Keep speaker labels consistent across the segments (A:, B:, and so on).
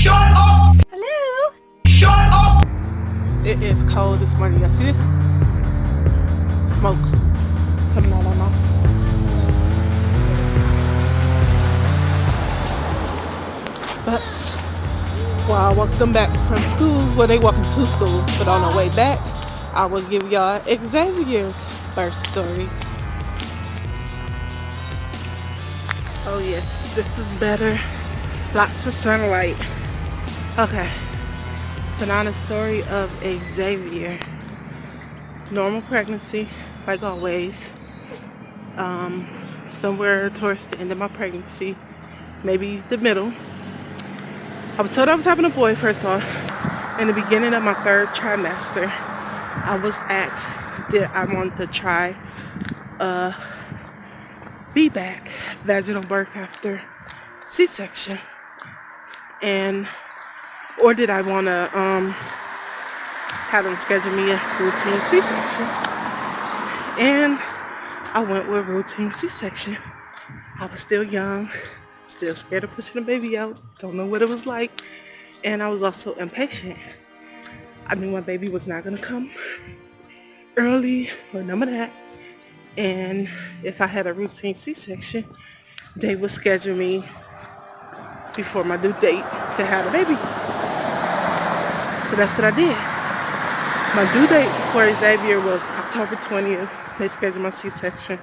A: Hello. It is cold this morning. Y'all see this? Smoke coming out of my mouth. But while I walk them back from school, well, they walking to school, but on the way back, I will give y'all Xavier's birth story. Oh yes, this is better. Lots of sunlight. Okay, so now the story of Xavier. Normal pregnancy, like always. Somewhere towards the end of my pregnancy, maybe the middle. I was told I was having a boy first off. In the beginning of my third trimester, I was asked did I want to try VBAC, vaginal birth after C-section, and or did I want to have them schedule me a routine C-section, and I went with routine C-section. I was still young, still scared of pushing the baby out, don't know what it was like, and I was also impatient. I knew my baby was not going to come early or none of that, and if I had a routine C-section, they would schedule me before my due date to have a baby. So that's what I did. My due date for Xavier was October 20th. They scheduled my C-section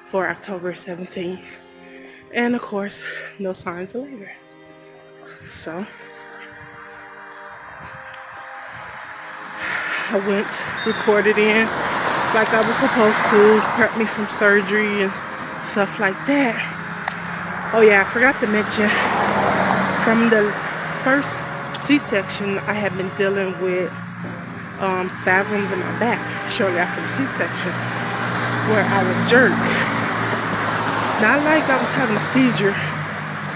A: for October 17th. And of course, no signs of labor. So I went, reported in like I was supposed to, prep me from surgery and stuff like that. Oh yeah, I forgot to mention, from the first C-section, I had been dealing with spasms in my back shortly after the C-section, where I would jerk. It's not like I was having a seizure,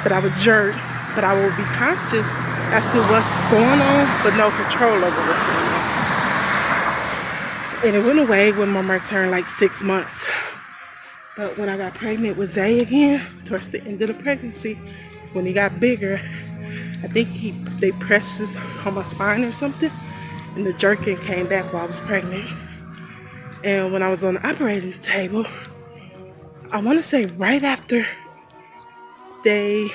A: but I would jerk, but I would be conscious as to what's going on, but no control over what's going on. And it went away when Mama turned like 6 months. But when I got pregnant with Zay again, towards the end of the pregnancy, when he got bigger, I think they pressed this on my spine or something, and the jerking came back while I was pregnant. And when I was on the operating table, I want to say right after they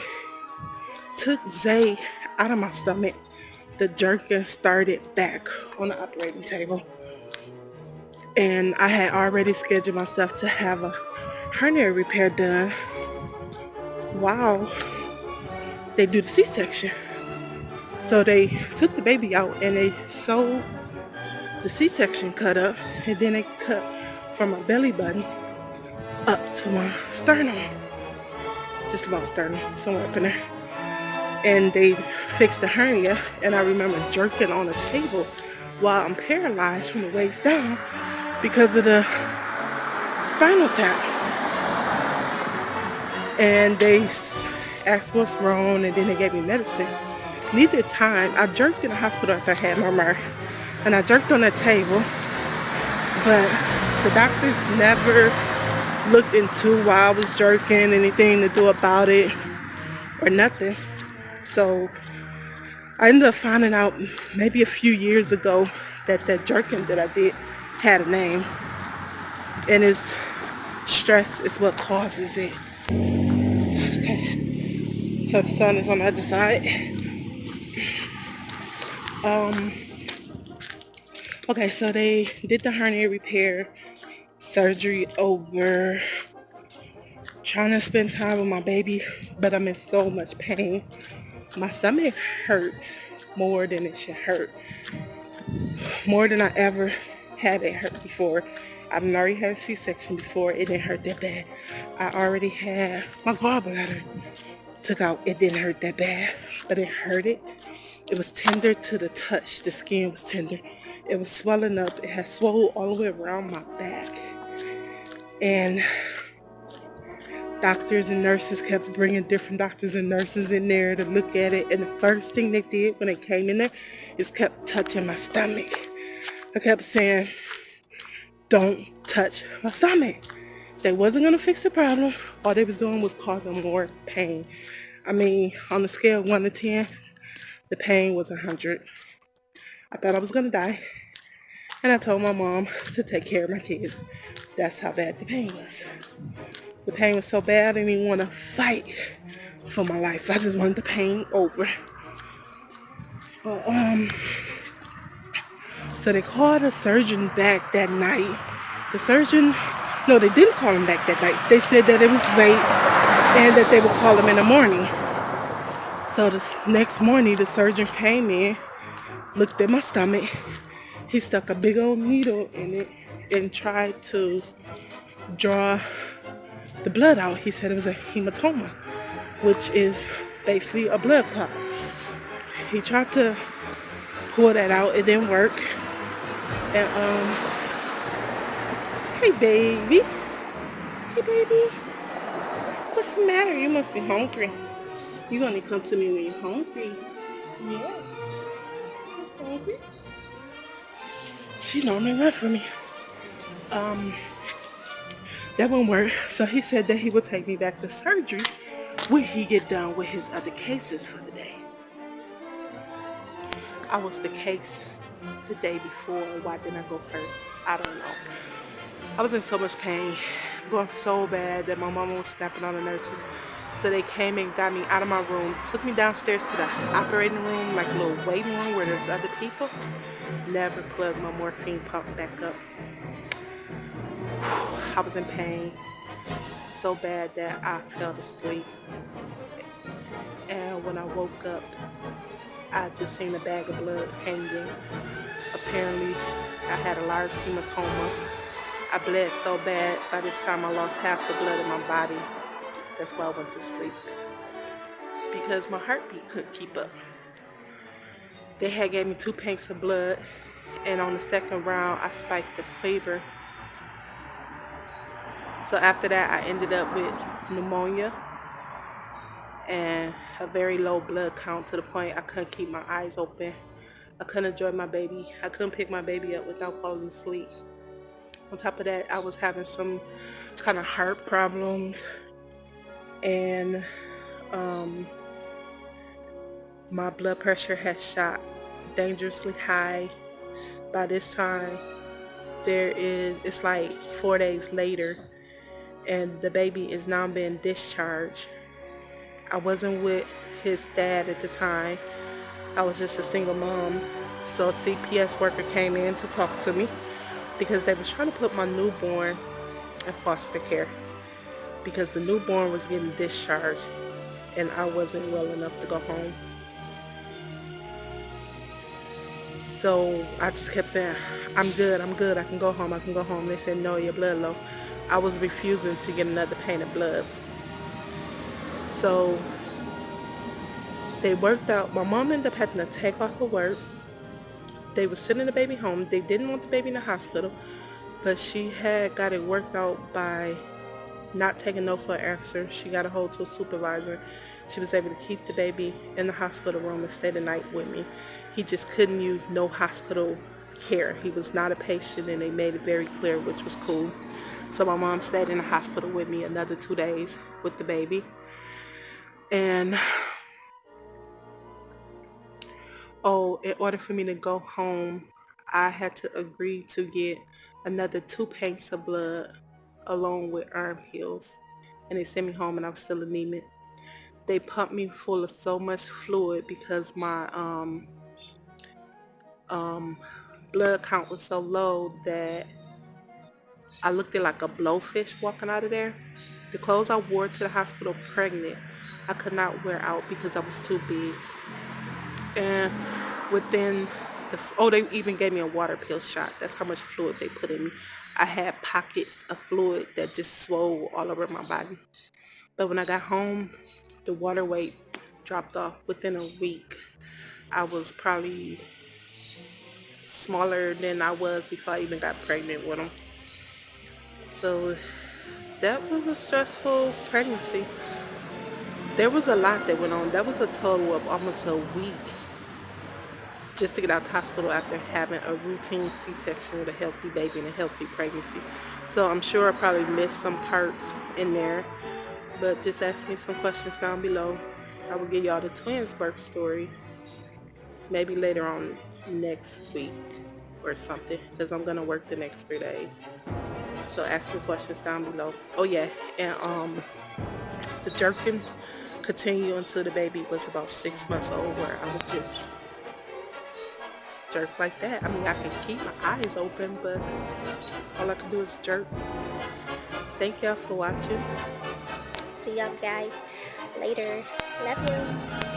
A: took Zay out of my stomach, the jerking started back on the operating table. And I had already scheduled myself to have a hernia repair done while they do the C-section. So they took the baby out and they sewed the C-section cut up, and then they cut from my belly button up to my sternum, just about sternum, somewhere up in there. And they fixed the hernia, and I remember jerking on the table while I'm paralyzed from the waist down because of the spinal tap. And they asked what's wrong, and then they gave me medicine. Neither time, I jerked in the hospital after I had my MR, and I jerked on that table, but the doctors never looked into why I was jerking, anything to do about it, or nothing. So I ended up finding out maybe a few years ago that that jerking that I did had a name, and it's stress is what causes it. Okay, so the sun is on the other side. Okay, so they did the hernia repair, surgery over, trying to spend time with my baby, but I'm in so much pain. My stomach hurts more than it should hurt, more than I ever had it hurt before. I've already had a C-section before, it didn't hurt that bad. I already had my gallbladder took out, it didn't hurt that bad, but it hurted. It was tender to the touch, the skin was tender. It was swelling up, it had swollen all the way around my back. And doctors and nurses kept bringing different doctors and nurses in there to look at it. And the first thing they did when they came in there is kept touching my stomach. I kept saying, don't touch my stomach. They wasn't going to fix the problem. All they was doing was causing more pain. I mean, on the scale of 1 to 10, The pain was 100. I thought I was gonna die. And I told my mom to take care of my kids. That's how bad the pain was. The pain was so bad I didn't even want to fight for my life. I just wanted the pain over. But so they called a surgeon back that night. The surgeon, no, they didn't call him back that night. They said that it was late and that they would call him in the morning. So the next morning, the surgeon came in, looked at my stomach. He stuck a big old needle in it and tried to draw the blood out. He said it was a hematoma, which is basically a blood clot. He tried to pull that out. It didn't work. And hey baby, hey baby, what's the matter? You must be hungry. You gonna come to me when you're hungry. Yeah, you're hungry. She normally run for me. That won't work. So he said that he would take me back to surgery when he get done with his other cases for the day. I was the case the day before. Why didn't I go first? I don't know. I was in so much pain, going so bad that my mama was snapping on the nurses. So they came and got me out of my room, took me downstairs to the operating room, like a little waiting room where there's other people. Never plugged my morphine pump back up. I was in pain so bad that I fell asleep. And when I woke up, I just seen a bag of blood hanging. Apparently, I had a large hematoma. I bled so bad, by this time I lost half the blood in my body. That's why I went to sleep. Because my heartbeat couldn't keep up. They had gave me 2 pints of blood, and on the second round, I spiked the fever. So after that, I ended up with pneumonia and a very low blood count to the point I couldn't keep my eyes open. I couldn't enjoy my baby. I couldn't pick my baby up without falling asleep. On top of that, I was having some kind of heart problems, and my blood pressure had shot dangerously high. By this time, it's like 4 days later, and the baby is now being discharged. I wasn't with his dad at the time. I was just a single mom. So a CPS worker came in to talk to me because they was trying to put my newborn in foster care because the newborn was getting discharged and I wasn't well enough to go home. So I just kept saying, I'm good, I can go home. They said, no, your blood low. I was refusing to get another pint of blood. So they worked out. My mom ended up having to take off of work. They were sending the baby home. They didn't want the baby in the hospital, but she had got it worked out by not taking no for an answer. She got a hold to a supervisor. She was able to keep the baby in the hospital room and stay the night with me. He just couldn't use no hospital care. He was not a patient, and they made it very clear, which was cool. So my mom stayed in the hospital with me another 2 days with the baby. And in order for me to go home, I had to agree to get another 2 pints of blood along with arm pills. And they sent me home and I was still anemic. They pumped me full of so much fluid because my blood count was so low that I looked like a blowfish walking out of there. The clothes I wore to the hospital pregnant, I could not wear out because I was too big. And within they even gave me a water pill shot. That's how much fluid they put in me. I had pockets of fluid that just swole all over my body. But when I got home, the water weight dropped off within a week. I was probably smaller than I was before I even got pregnant with him. So that was a stressful pregnancy. There was a lot that went on. That was a total of almost a week just to get out the hospital after having a routine C-section with a healthy baby and a healthy pregnancy. So I'm sure I probably missed some parts in there, but just ask me some questions down below. I will give y'all the twins' birth story. maybe later on next week or something, because I'm gonna work the next 3 days. So ask me questions down below. Oh yeah, and the jerking continue until the baby was about 6 months old, where I would just jerk like that. I mean, I can keep my eyes open, but all I can do is jerk. Thank y'all for watching.
B: See y'all guys later. Love you.